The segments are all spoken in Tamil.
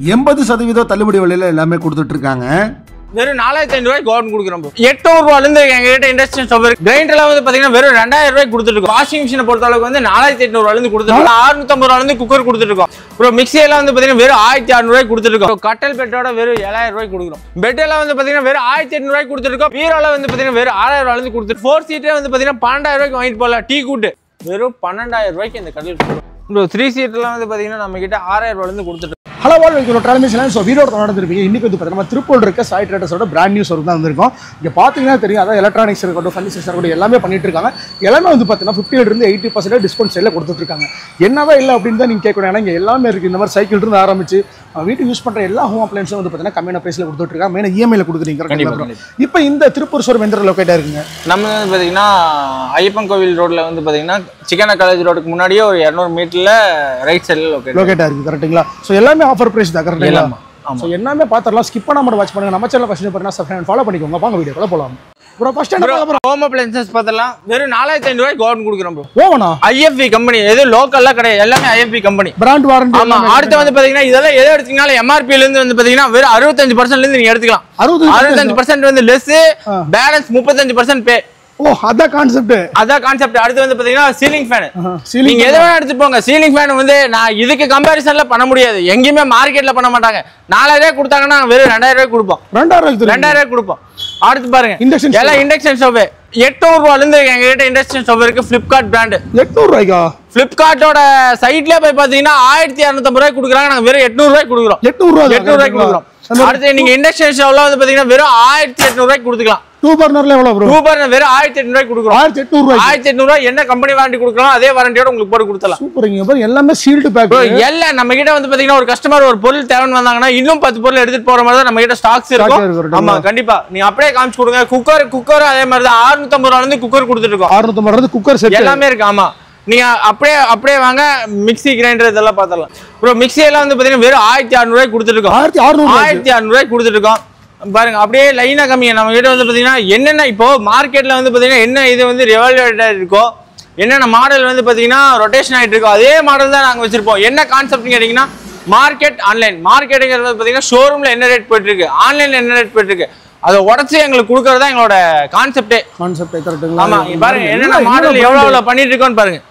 80% தள்ளுபடி விலையில எல்லாமே கொடுத்துட்டு இருக்காங்க. வெறும் 4500 ரூபாய்க்கு கவர்மெண்ட் கொடுக்குறோம். 800 ரூபாயில இருந்து எங்ககிட்ட இண்டஸ்ட்ரியல் ஸ்டவ் இருக்கு. கிரைண்டர்ல வந்து பாத்தீங்கன்னா வெறும் 2000 ரூபாய்க்கு கொடுத்துட்டு இருக்கோம். வாஷிங் மிஷினை பொறுத்த அளவுக்கு வந்து 4800 ரூபாயில இருந்து கொடுத்துட்டு 650 ரூபாயில இருந்து குக்கர் கொடுத்துட்டு இருக்கோம். அப்புறம் மிக்ஸி எல்லாம் வந்து பாத்தீங்கன்னா வெறும் 1600 ரூபாய்க்கு கொடுத்துட்டு இருக்கோம். கட்டல் பெட்டோட வெறும் 7000 ரூபாய்க்கு கொடுக்குறோம். பெட் எல்லாம் வந்து பாத்தீங்கன்னா வெறும் 1800 ரூபாய்க்கு கொடுத்துட்டு இருக்கோம். பீரோல வந்து பாத்தீங்கன்னா வெறும் 6000 ரூபாயில இருந்து கொடுத்துட்டு 4 சீட்டே வந்து பாத்தீங்கன்னா 12000 ரூபாய்க்கு வாங்கிட்டு போகலாம். டீ கூட்டு வெறும் 12000 ரூபாய்க்கு இந்த கட்டல் கொடுக்குறோம். 3 சீட்லாம் வந்து பாத்தீங்கன்னா நம்ம கிட்ட 6000 ரூபாயில இருந்து கொடுத்துட்டு. Hello welcome transmission. So video நடந்துருப்பீங்க. இன்னைக்கு வந்து பார்த்தீங்கன்னா திருப்பூர் இருக்க சாய் ட்ரேடர்ஸோட பிராண்ட் நியூஸ் தான் வந்திருக்கும். இங்கே பார்த்தீங்கன்னா தெரியும், அதாவது எலக்ட்ரானிக்ஸ் இருக்கட்டும், ஃபர்னிச்சர்ஸ் இருக்கட்டும், எல்லாமே பண்ணிட்டு இருக்காங்க. எல்லாமே வந்து பார்த்தீங்கன்னா 50% 80% டிஸ்கவுண்ட் சைடில் கொடுத்துட்டு இருக்காங்க. என்னதான் இல்லை அப்படின்னு தான் நீங்கள் கேட்கணும். ஏன்னா இங்கே எல்லாமே இருக்குது. இந்த மாதிரி சைக்கிள் இருந்து ஆரம்பிச்சு வீட்டுக்கு யூஸ் பண்ணுற எல்லா ஹோம் அப்ளைன்ஸும் வந்து பார்த்தீங்கன்னா கம்மியான ப்ரைஸில் கொடுத்துட்டு இருக்காங்க. மெயினாக இஎம்ஐல கொடுக்குறீங்க. இப்போ இந்த திருப்பூர் ஷோரூம் எந்த லொக்கேட்டாக இருக்குங்க? நம்ம வந்து பார்த்தீங்கன்னா ஐயப்பன் கோவில் ரோட்டில் வந்து பார்த்தீங்கன்னா சிக்கன காலேஜ் ரோடுக்கு முன்னாடியே ஒரு 200 மீட்டரில் ரைட் சைடில் லொக்கேட்டாக இருக்குது. கரெக்டுங்களா? ஸோ எல்லாமே ஆஃபர் ப்ரைஸ் தான். கரெக்டாக ஸோ எல்லாமே பார்த்துடலாம். ஸ்கிப் பண்ணாமல் வாட்ச் பண்ணுங்க. நம்ம சேனல் ஃபர்ஸ்ட் பண்ணா சப்ஸ்கிரைப் ஃபாலோ பண்ணிக்கோங்க. வாங்க வீடியோக்குள்ள போலாம். ப்ரோ ஃபர்ஸ்ட் என்ன ஹோம் அப்ளையன்சஸ் பார்த்தலாம். வெறும் 4500 ரூபாய்க்கு கவர்மெண்ட் கொடுக்குறோம் ப்ரோ. ஓவனா ஐஎஃப்வி கம்பெனி, எது லோக்கல்லாம் கிடையாது, எல்லாமே ஐஎஃப்வி கம்பெனி. Brand warranty. ஆமா. அடுத்து வந்து பாத்தீங்கன்னா இதெல்லாம் எதை எடுத்தீங்கனாலும் எம்ஆர்பில இருந்து வந்து பாத்தீங்கன்னா வெறும் 65% இருந்து நீங்க எடுத்துக்கலாம். 65% வந்து லெஸ், பேலன்ஸ் 35% பே. ஓ, அதான் கான்செப்ட். அடுத்து வந்து பாத்தீங்கன்னா சீலிங் ஃபேன். நீங்க எதை வேணா எடுத்து போங்க. சீலிங் ஃபேன் வந்து நான் இதுக்கு கம்பேரிசன்ல பண்ண முடியாது. எங்கேயுமே மார்க்கெட்ல பண்ண மாட்டாங்க. 4000 ரூபாய் கொடுத்தாங்கன்னா வெறும் 2000 ரூபாய் கொடுப்போம். 2000 ரூபாய் கொடுப்போம். அடுத்து பாருங்க, எல்லாம் இண்டக்ஷன் ஸ்டவ் 800 ரூபாயில இருந்து எங்ககிட்ட இண்டக்ஷன் ஸ்டவ் இருக்கு. Flipkart brand. 800 ரூபாய்க்கா? பிளிப்கார்ட்டோட சைட்ல போய் பாத்தீங்கன்னா 1250 ரூபாய் கொடுக்குறாங்க. நாங்க வெறும் 800 ரூபாய் கொடுக்குறோம். 800 ரூபாய் கொடுக்குறோம். அடுத்து நீங்க இண்டக்ஷன் ஸ்டவ்ல வந்து பாத்தீங்கன்னா வெறும் 1800 ரூபாய் கொடுத்துக்கலாம். 2 பர்னர்ல எவ்வளவு ப்ரோ? 2 பர்னர் வெறும் 1800 ரூபாய் கொடுக்குறோம். 1800 ரூபாய் என்ன கம்பெனி வாரண்டி கொடுக்குறோம் அதே வாரண்டியோட உங்களுக்கு போட்டு கொடுத்தலாம். சூப்பர்ங்க ப்ரோ. எல்லாமே சீல்டு பேக். ப்ரோ எல்லாம் நம்ம கிட்ட வந்து பாத்தீங்கன்னா ஒரு கஸ்டமர் ஒரு பொருள் தேவைன்னு வந்தாங்கன்னா இன்னும் 10 பொருள் எடுத்துட்டு போற மாதிரி தான் நம்ம கிட்ட ஸ்டாக்ஸ் இருக்கும். ஆமா கண்டிப்பா. நீங்க அப்படியே காமிச்சு கொடுங்க. குக்கர் அதே மாதிரி தான் 650 ரூபாயில இருந்து குக்கர் கொடுத்துட்டு இருக்கோம். 650 ரூபாயில இருந்து குக்கர் செட் எல்லாமே இருக்கு. ஆமா, நீங்க அப்படியே வாங்க. மிக்ஸி, கிரைண்டர் இதெல்லாம் பார்த்தலாம். ப்ரோ மிக்ஸி எல்லாம் வந்து பாத்தீங்கன்னா வெறும் 1600 ரூபாய்க்கு கொடுத்துட்டு இருக்கோம். 1600 ரூபாய்க்கு கொடுத்துட்டு இருக்கோம். பாருங்க அப்படியே லைனா கம்மியா. நம்ம கிட்ட வந்து பாத்தீங்கன்னா என்னென்ன இப்போ மார்க்கெட்ல வந்து பாத்தீங்கன்னா என்ன இது வந்து ரிவால்வேட்டா இருக்கோ, என்னென்ன மாடல் வந்து பாத்தீங்கன்னா ரொட்டேஷன் ஆயிட்டு இருக்கோ அதே மாடல் தான் நாங்க வச்சிருப்போம். என்ன கான்செப்ட் கேட்டீங்கன்னா மார்க்கெட் ஆன்லைன். மார்க்கெட்டுங்கிறது பாத்தீங்கன்னா ஷோரூம்ல என்ன ரேட் போயிட்டு இருக்கு, ஆன்லைன்ல என்ன ரேட் போயிட்டு இருக்கு, அதை உடச்சு எங்களுக்கு கொடுக்கறதா எங்களோட கான்செப்டே. கரெக்ட்டுங்களா? ஆமா, பாருங்க என்னென்ன மாடல் எவ்வளவு பண்ணிட்டு இருக்கோம்னு பாருங்க.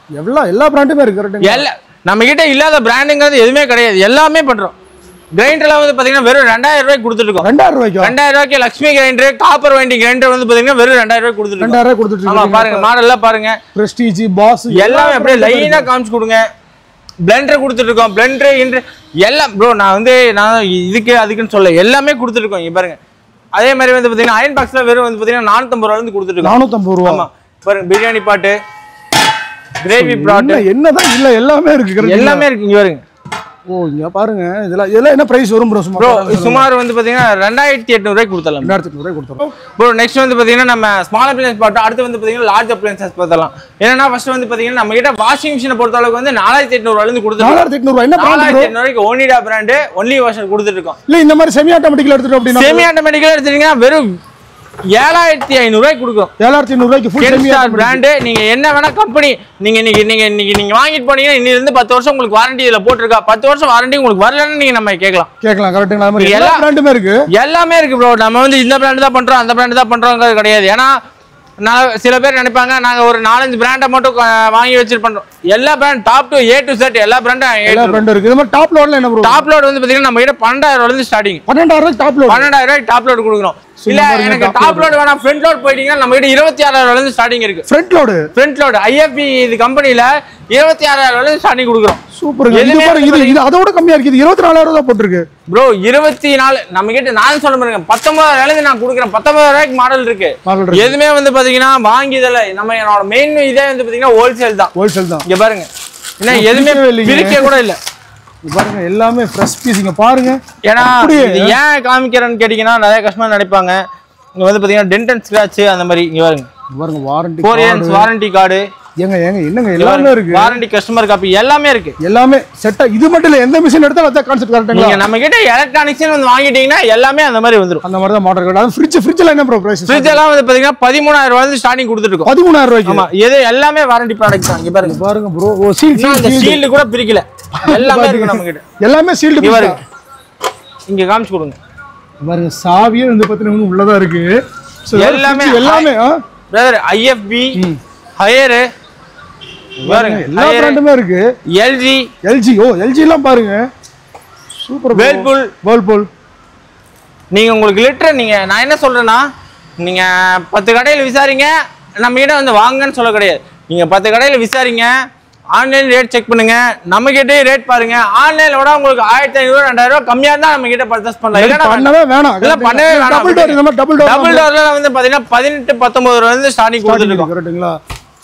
எல்லா பிராண்டுமே இருக்கு. கரெக்ட்டுங்களா? நம்ம கிட்ட இல்லாத பிராண்டுங்கிறது எதுவுமே கிடையாது. எல்லாமே பண்றோம். கிரைண்டர்ல வந்து பாத்தீங்கன்னா வெறும் 2000 ரூபாய்க்கு கொடுத்துட்டு இருக்கோம். 2000 ரூபாய்க்கு Lakshmi grinder, copper winding grinder வந்து பாத்தீங்கன்னா வெறும் 2000 ரூபாய்க்கு கொடுத்துட்டு இருக்கோம். ஆமா பாருங்க மாடல்லாம் பாருங்க. பிரஸ்டீஜ், பாஸ் எல்லாமே அப்படியே லைனா காமிச்சு கொடுங்க. பிளெண்டர் கொடுத்துட்டு இருக்கோம். பிளெண்டர் எல்லாம் ப்ரோ நான் இதுக்கு அதுக்குன்னு சொல்ல எல்லாமே கொடுத்துட்டு இருக்கோம். இங்க பாருங்க. அதே மாதிரி வந்து பாத்தீங்கன்னா அயன் பாக்ஸ்ல வெறும் வந்து பாத்தீங்கன்னா 450 ரூபாயில இருந்து கொடுத்துட்டு இருக்கோம். 450 ரூபாய். ஆமா பாருங்க. பிரியாணி பாட்டு, கிரேவி பாட்டு என்னதான் இல்ல எல்லாமே இருக்கு. எல்லாமே இருக்கு. இங்க பாருங்க. ஓ இங்க பாருங்க. இதெல்லாம் என்ன பிரைஸ் வரும் ப்ரோ? சுமார் வந்து பாத்தீங்கன்னா 2800 ரூபாய்க்கு கொடுத்தலாம். 2800 ரூபாய்க்கு கொடுத்தலாம் ப்ரோ. நெக்ஸ்ட் வந்து பாத்தீங்கன்னா நம்ம ஸ்மால் அப்ளையன்ஸ் பார்த்தோம். அடுத்து வந்து பாத்தீங்கன்னா லார்ஜ் அப்ளையன்சஸ் பார்த்தலாம். என்னன்னா ஃபர்ஸ்ட் வந்து பாத்தீங்கன்னா நம்ம கிட்ட வாஷிங் மிஷினை பொறுத்த அளவுக்கு வந்து 4800 ரூபாயில இருந்து கொடுத்துருக்கோம். 4800 ரூபாய் என்ன பிராண்ட்? 4800 ரூபாய்க்கு ஓனிடா பிராண்ட் ஒன்லி வாஷர் கொடுத்துட்டு இருக்கோம். இல்ல இந்த மாதிரி செமி ஆட்டோமேட்டிக்கல எடுத்துட்டோம் அப்படினா செமி ஆட்டோமேட்டிக்கல எடுத்தீங்கன்னா வெறும் 7500 ரூபாய்க்கு கொடுக்கும். 7500 ரூபாய்க்கு ஃபுல் செமி பிராண்ட். நீங்க என்ன வேணா கம்பெனி நீங்க வாங்கிட்டு போனீங்கன்னா இன்னில இருந்து 10 வருஷம் உங்களுக்கு வாரண்டி இதுல போட்டுருக்கா. 10 வருஷம் வாரண்டி உங்களுக்கு வரலன்னு நீங்க நம்ம கேட்கலாம். கரெக்ட்டுங்களா? அந்த மாதிரி எல்லா பிராண்டுமே இருக்கு. எல்லாமே இருக்கு ப்ரோ. நம்ம வந்து இந்த பிராண்ட் தான் பண்றோம் அந்த பிராண்ட் தான் பண்றோம்ங்கிறது கிடையாது. ஏன்னா சில பேர் நினைப்பாங்க நாங்க ஒரு 4-5 பிராண்டை மட்டும் வாங்கி வச்சிருப்போம். எல்லா brand top to A to set எல்லா பிராண்டும் இருக்கு. இது மாதிரி டாப் லோட்ல என்ன ப்ரோ? டாப் லோட் வந்து பாத்தீங்கன்னா நம்ம கிட்ட 12000 ரூபாயில இருந்து ஸ்டார்டிங். 12000 ரூபாய் டாப் லோட். 12000 ரூபாய் டாப் லோட் கொடுக்குறோம். இல்ல எனக்கு டாப் லோட் வேணாம் ஃப்ரண்ட் லோட் போயிட்டீங்கன்னா நம்ம கிட்ட 26000 ரூபாயில இருந்து ஸ்டார்டிங் இருக்கு. ஃப்ரண்ட் லோட் ஐஎஃப்பி இது கம்பெனில 26000 ரூபாயில இருந்து ஸ்டார்டிங் கொடுக்குறோம். சூப்பர். இது அதோட கம்மியா இருக்கு. இது 24000 ரூபாய் போட்டுருக்கு ப்ரோ. 24 நம்ம கிட்ட நான் சொல்ல பாருங்க 19000 ரூபாயில நான் கொடுக்குறேன். 19000 ரூபாய்க்கு மாடல் இருக்கு. எதுமே வந்து பாத்தீங்கன்னா வாங்கியதல்ல. நம்ம என்னோட மெயின் இதே வந்து பாத்தீங்கன்னா ஹோல்சேல் தான். இங்க பாருங்க என்ன எதுமே பிரிக்க கூட இல்ல. பாருங்க எல்லாமே ஃப்ரெஷ் பீஸ். இங்க பாருங்க. ஏன்னா இது ஏன் காமிக்கிறேன்னு கேட்டீங்கன்னா நிறைய கஸ்டமர் நினைப்பாங்க இங்க வந்து பாத்தீங்கன்னா டென்ட் அண்ட் ஸ்கிராட்ச் அந்த மாதிரி. இங்க பாருங்க வாரண்டி 4 இயர்ஸ் வாரண்டி கார்டு என்னங்க எல்லாமே இருக்கு. வாரண்டி கஸ்டமர் காப்பி எல்லாமே இருக்கு. எல்லாமே செட்டா. இது மட்டும் இல்ல எந்த மிஷின் எடுத்தாலும் அத கான்செப்ட் கரெக்ட்டா. நீங்க நம்ம கிட்ட எலக்ட்ரானிக்ஸ் வந்து வாங்கிட்டீங்கன்னா எல்லாமே அந்த மாதிரி வந்துரும். அந்த மாதிரி தான் மாடல் இருக்கு. அது ஃப்ரிட்ஜ்ல என்ன ப்ரோ பிரைஸ்? ஃப்ரிட்ஜ் எல்லாம் வந்து பாத்தீங்கன்னா 13000 ரூபாயில இருந்து ஸ்டார்டிங் கொடுத்துட்டு இருக்கோம். 13000 ரூபாய்க்கு. ஆமா இது எல்லாமே வாரண்டி ப்ராடக்ட் தான். இங்க பாருங்க ப்ரோ. ஓ சீல்ட் கூட பிரிக்கல. எல்லாமே இருக்கு நம்ம கிட்ட. எல்லாமே சீல்ட் பீஸ். இங்க காமிச்சு கொடுங்க பாருங்க சாவியே வந்து பாத்தீங்கன்னா உள்ளதா இருக்கு எல்லாமே பிரதர் ஐஎஃப்பி ஹையர் பாருங்க எல்லா பிராண்டுமே இருக்கு எல்ஜி ஓ எல்ஜி எல்லாம் பாருங்க சூப்பர் வேர்ல்பூல் நீங்க உங்களுக்கு லிட்டர் நீங்க நான் என்ன சொல்றேன்னா நீங்க 10 கடையில விசாரிங்க நம்ம கிட்ட வந்து வாங்கன்னு சொல்ல கிடையாது நீங்க 10 கடையில விசாரிங்க ஆன்லைன் ரேட் செக் பண்ணுங்க நம்ம கிட்டே ரேட் பாருங்க ஆன்லைன்ல விட உங்களுக்கு 1500 2000 கம்மியா இருந்தா நம்ம கிட்ட பர்ச்சேஸ் பண்ணலாம் இல்லனா பண்ணவே வேணாம் டபுள் டோர்ல வந்து பாத்தீங்கன்னா 18 19 வந்து ஸ்டார்டிங் கொடுத்துட்டு கரெக்ட்டுங்களா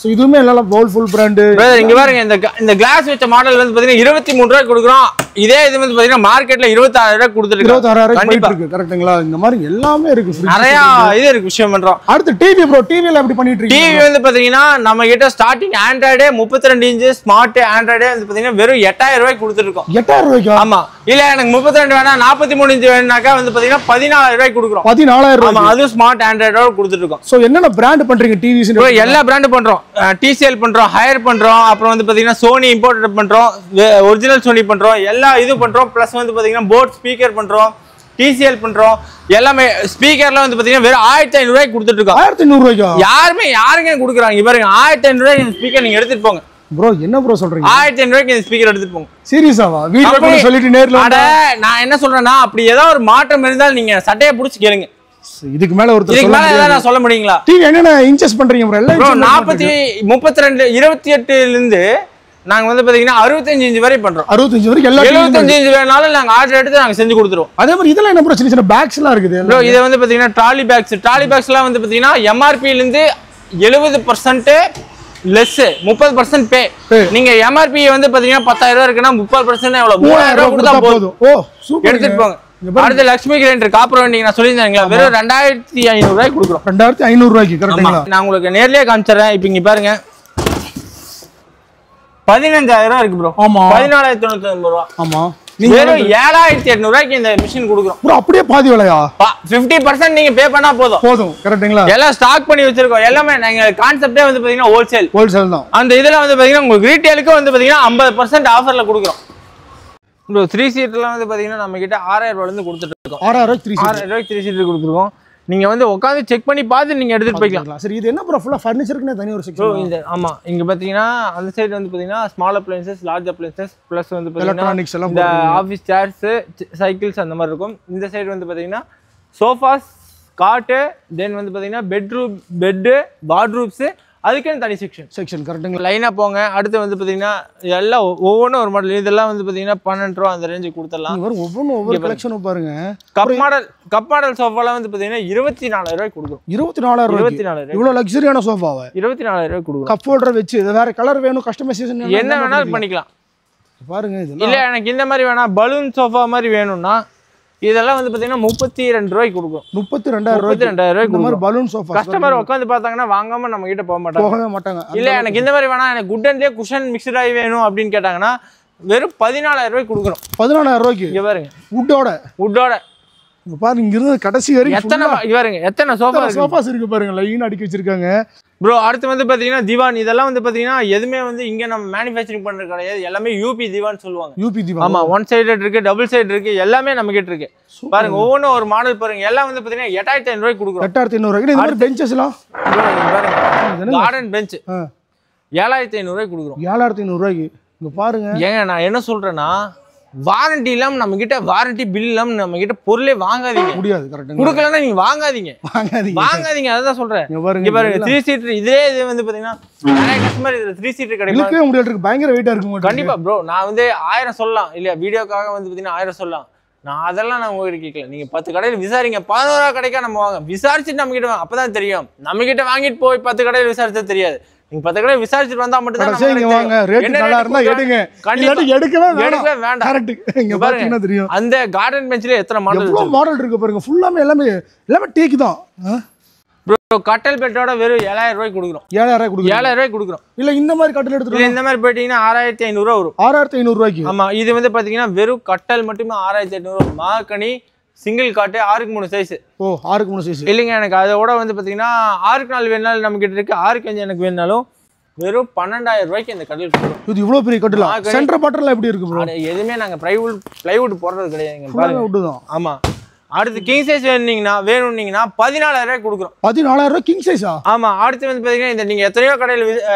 சோ இதுவுமே எல்லாம் வேர்ல்பூல் பிராண்ட் பிரதர் இங்க பாருங்க இந்த கிளாஸ் வச்ச மாடல் வந்து பாத்தீங்கன்னா 23 ரூபாய் கொடுக்குறோம் இதே இது வந்து பாத்தீங்கன்னா மார்க்கெட்ல 26000 ரூபாய் கொடுத்துட்டு 26000 ரூபாய் இருக்கு கரெக்ட்டுங்களா இந்த மாதிரி எல்லாமே இருக்கு நிறைய இது இருக்கு விஷயம் பண்றோம் அடுத்து டிவி ப்ரோ டிவில எப்படி பண்ணிட்டு இருக்கீங்க டிவி வந்து பாத்தீங்கன்னா நம்ம கிட்ட ஸ்டார்டிங் ஆண்ட்ராய்டே 32 இன்ச் ஸ்மார்ட் ஆண்ட்ராய்டே வந்து பாத்தீங்கன்னா வெறும் 8000 ரூபாய் கொடுத்துட்டு இருக்கோம் 8000 ரூபாய்க்கு ஆமா இல்ல எனக்கு 32 வேணா 43 இன்ச் வேணும்னாக்கா வந்து பாத்தீங்கன்னா 14000 ரூபாய் கொடுக்குறோம் 14000 ஆமா அது ஸ்மார்ட் ஆண்ட்ராய்டோட கொடுத்துட்டு இருக்கோம் சோ என்னென்ன பிராண்ட் பண்றீங்க டிவிஸ் எல்லா பிராண்ட் பண்றோம் TCL பண்றோம் ஹையர் பண்றோம் அப்புறம் வந்து பாத்தீங்கன்னா சோனி இம்போர்ட்டட் பண்றோம் ஒரிஜினல் சோனி பண்றோம் எல்லா இது பண்றோம் பிளஸ் வந்து பாத்தீங்கன்னா போட் ஸ்பீக்கர் பண்றோம் TCL பண்றோம் எல்லாமே ஸ்பீக்கர்ல வந்து பாத்தீங்கன்னா வெறும் 1500 ரூபாய்க்கு கொடுத்துட்டு இருக்கோம் 1500 ரூபாய்க்கு யாருங்க கொடுக்குறாங்க பாருங்க 1500 ரூபாய்க்கு இந்த ஸ்பீக்கர் நீங்க எடுத்துட்டு போங்க ப்ரோ என்ன ப்ரோ சொல்றீங்க 1500 ரூபாய்க்கு இந்த ஸ்பீக்கர் எடுத்துட்டு போங்க சீரியஸாவா வீடியோ பண்ணி சொல்லிட்டு நேர்ல நான் என்ன சொல்றேன்னா அப்படி ஏதாவது ஒரு மாற்றம் இருந்தால் நீங்க சட்டையை புடிச்சு கேளுங்க இதுக்கு மேல நான் சொல்ல முடியுங்களா டிவி என்னென்ன இன்ச்சஸ் பண்றீங்க ப்ரோ 32 28 ல இருந்து நாங்க வந்து பாத்தீங்கன்னா 65 இன்ச் வரை பண்றோம் 65 வரைக்கும் எல்லா 75 இன்ச் வேணாலும் நாங்க ஆர்டர் எடுத்து நாங்க செஞ்சு கொடுத்துருவோம் அதே மாதிரி இதெல்லாம் என்ன ப்ரோ சின்ன பேக்ஸ் எல்லாம் இருக்குது ப்ரோ இது வந்து பாத்தீங்கன்னா ட்ராலி பேக்ஸ்லாம் வந்து பாத்தீங்கன்னா MRP ல இருந்து 70% லெஸ் 30% பே நீங்க MRP வந்து பாத்தீங்கன்னா 10000 ரூபாய் இருக்குன்னா 30% எவ்வளவு 3000 ரூபாய் கொடுத்தா போதும் ஓ சூப்பர் எடுத்துட்டு போங்க அடுத்து லட்சுமி கிரைண்டர் காப்பர் வண்டிங்க நான் சொல்லியிருந்தேன்ங்களா வெறும் 2500 ரூபாய் கொடுக்குறோம் 2500 ரூபாய்க்கு கரெக்ட்டுங்களா நான் உங்களுக்கு நேர்லயே காமிச்சறேன் இப்போ இங்க பாருங்க 15000 ரூபாய் இருக்கு ப்ரோ ஆமா 14990 ரூபாய் ஆமா நீங்க வெறும் 7800 ரூபாய்க்கு இந்த மிஷின் கொடுக்குறோம் ப்ரோ அப்படியே பாதி விலையா 50% நீங்க பே பண்ணா போதும் கரெக்ட்டுங்களா எல்லாம் ஸ்டாக் பண்ணி வச்சிருக்கோம் எல்லாமே நாங்க கான்செப்டே வந்து பாத்தீங்கன்னா ஹோல்சேல் தான் அந்த இதுல வந்து பாத்தீங்கன்னா உங்களுக்கு ரீட்டைலுக்கு வந்து பாத்தீங்கன்னா 50% ஆஃபர்ல கொடுக்குறோம் ப்ரோ 3 சீட்லாம் வந்து பாத்தீங்கன்னா நம்ம கிட்ட 6000 ரூபாயில இருந்து கொடுத்துட்டு இருக்கோம் 6000 ரூபாய்க்கு 3 சீட் கொடுத்துருக்கோம் நீங்க வந்து உட்கார்ந்து செக் பண்ணி பார்த்து நீங்க எடுத்துட்டு போய்க்கலாம் சரி இது என்ன ப்ரோ ஃபுல்லா ஃபர்னிச்சருக்குனே தனி ஒரு செக்ஷன் இந்த ஆமா இங்க பாத்தீங்கன்னா அந்த சைடு வந்து பாத்தீங்கன்னா small appliances large appliances plus வந்து எலக்ட்ரானிக்ஸ் எல்லாம் இந்த ஆபீஸ் சேர்ஸ் சைக்கிள்ஸ் அந்த மாதிரி இருக்கும் இந்த சைடு வந்து பாத்தீங்கன்னா சோஃபாஸ் காட் தென் வந்து பாத்தீங்கன்னா பெட் வார்ட்ரூப்ஸ் அதுக்குன்னு தனி செக்ஷன் கரெக்ட்டுங்களா லைனா போங்க அடுத்து வந்து பாத்தீங்கன்னா எல்லாம் ஒவ்வொன்றும் ஒரு மாடல் இதெல்லாம் வந்து பாத்தீங்கன்னா 12 ரூபா அந்த ரேஞ்சுக்கு கொடுத்துடலாம் ஒவ்வொரு கலெக்ஷன் பாருங்க கப் மாடல் சோஃபாலாம் வந்து பாத்தீங்கன்னா 24000 ரூபாய்க்கு கொடுக்கும் 24000 இவ்வளவு லக்ஸரியான சோஃபாவை 24000 ரூபாய்க்கு கொடுக்கும் கப் ஹோல்டர் வச்சு இது வேற கலர் வேணும் கஸ்டமைசேஷன் என்ன வேணாலும் பண்ணிக்கலாம் பாருங்க இல்ல எனக்கு இந்த மாதிரி வேணா பலூன் சோஃபா மாதிரி வேணும்னா இதெல்லாம் வந்து பாத்தீங்கன்னா 32 ரூபாய்க்கு கொடுக்கும் 32000 ரூபாய்க்கு இந்த மாதிரி பலூன் சோஃபா கஸ்டமர் உட்கார்ந்து பார்த்தாங்கன்னா வாங்காம நம்ம கிட்ட போக மாட்டாங்க இல்ல எனக்கு இந்த மாதிரி வேணா எனக்கு குட்டன்லயே குஷன் மிக்ஸ்ட் ஆகி வேணும் அப்படின்னு கேட்டாங்கன்னா வெறும் 14000 ரூபாய்க்கு கொடுக்குறோம் 14000 ரூபாய்க்கு இங்க பாருங்க வுட்டோட இங்க பாருங்க இங்க இருந்து கடைசி வரைக்கும் எத்தனை சோஃபாஸ் இருக்கு பாருங்க லைன் அடுக்கி வச்சிருக்காங்க ப்ரோ அடுத்து வந்து பாத்தீங்கன்னா திவான் இதெல்லாம் வந்து பாத்தீங்கன்னா எதுவுமே வந்து இங்க நம்ம மேனுஃபேக்சரிங் பண்றது கிடையாது எல்லாமே யூபி திவான் சொல்லுவாங்க யூபி திவான் ஆமா ஒன் சைடட் இருக்கு டபுள் சைடு இருக்கு எல்லாமே நம்ம கிட்ட இருக்கு பாருங்க ஒவ்வொன்றும் ஒரு மாடல் பாருங்க எல்லாம் வந்து பாத்தீங்கன்னா 8500 ரூபாய்க்கு கொடுக்குறோம் 8500 ரூபாய்க்கு இந்த மாதிரி பெஞ்சஸ் எல்லாம் பாருங்க கார்டன் பெஞ்ச் 7500 ரூபாய்க்கு கொடுக்குறோம் 7500 ரூபாய்க்கு இங்க பாருங்க ஏங்க நான் என்ன சொல்றேன்னா வாரண்டி இல்லாம நம்ம கிட்ட வாரண்டி பில் இல்லாம நம்ம கிட்ட பொருளே வாங்காதீங்க முடியாது கரெக்ட்டா கொடுக்கலன்னா நீங்க வாங்காதீங்க அதான் சொல்றேன் இங்க பாருங்க 3 சீட்டர் இதே இது வந்து பாத்தீங்கன்னா நிறைய கஸ்டமர் இதுல 3 சீட்டர் கிடைக்கும் முடியாது பயங்கர வெயிட்டா இருக்கும் கண்டிப்பா ப்ரோ நான் வந்து 1000 சொல்லலாம் இல்ல வீடியோக்காக வந்து பாத்தீங்கன்னா 1000 சொல்லலாம் நான் அதெல்லாம் நான் உங்ககிட்ட கேட்கல நீங்க 10 கடையில விசாரிங்க 11 கடைக்கா நம்ம வாங்க விசாரிச்சுட்டு நம்ம கிட்ட அப்பதான் தெரியும் நம்ம கிட்ட வாங்கிட்டு போய் 10 கடையில விசாரிச்சா தெரியாது நீங்க 10 கடை விசாரிச்சிட்டு வந்தா மட்டும் தான் வாங்க ரேட் நல்லா இருந்தா எடுங்க இல்லாட்டி எடுக்கவே வேண்டாம் கரெக்ட் இங்க பாத்தீங்கன்னா தெரியும் அந்த கார்டன் பெஞ்ச்ல எத்தனை மாடல் எவ்வளவு மாடல் இருக்கு பாருங்க ஃபுல்லாமே எல்லாமே டீக் தான் ப்ரோ கட்டல் பெட்டோட வெறும் 7000 ரூபாய்க்கு கொடுக்குறோம் 7000 ரூபாய்க்கு கொடுக்குறோம் இல்ல இந்த மாதிரி கட்டல் எடுத்துட்டு இந்த மாதிரி போயிட்டீங்கன்னா 6500 ரூபாய் வரும் 6500 ரூபாய்க்கு ஆமா இது வந்து பாத்தீங்கன்னா வெறும் கட்டல் மட்டுமே 6500 மார்கனி சிங்கிள் காட்டு 6x3 சைஸ் ஓ 6x3 சைஸ் இல்லைங்க எனக்கு அதோட வந்து பாத்தீங்கன்னா 6x4 வேணாலும் நம்ம கிட்ட இருக்கு 6x5 எனக்கு வேணாலும் வெறும் 12,000 ரூபாய்க்கு இந்த கட்டில் கொடுக்குறோம். இது இவ்வளவு பெரிய கட்டில். சென்டர் பாட்டர்லாம் எப்படி இருக்கு ப்ரோ? எதுவுமே நாங்க பிளைவுட் போடுறது கிடையாதுங்க. பாருங்க வுட் தான். ஆமா. அடுத்து கிங் சைஸ் வேணும்னீங்கன்னா 14,000 ரூபாய் கொடுக்குறோம். 14,000 ரூபாய் கிங் சைஸா? ஆமா. அடுத்து வந்து பாத்தீங்கன்னா இந்த நீங்க எத்தனையோ கடையில்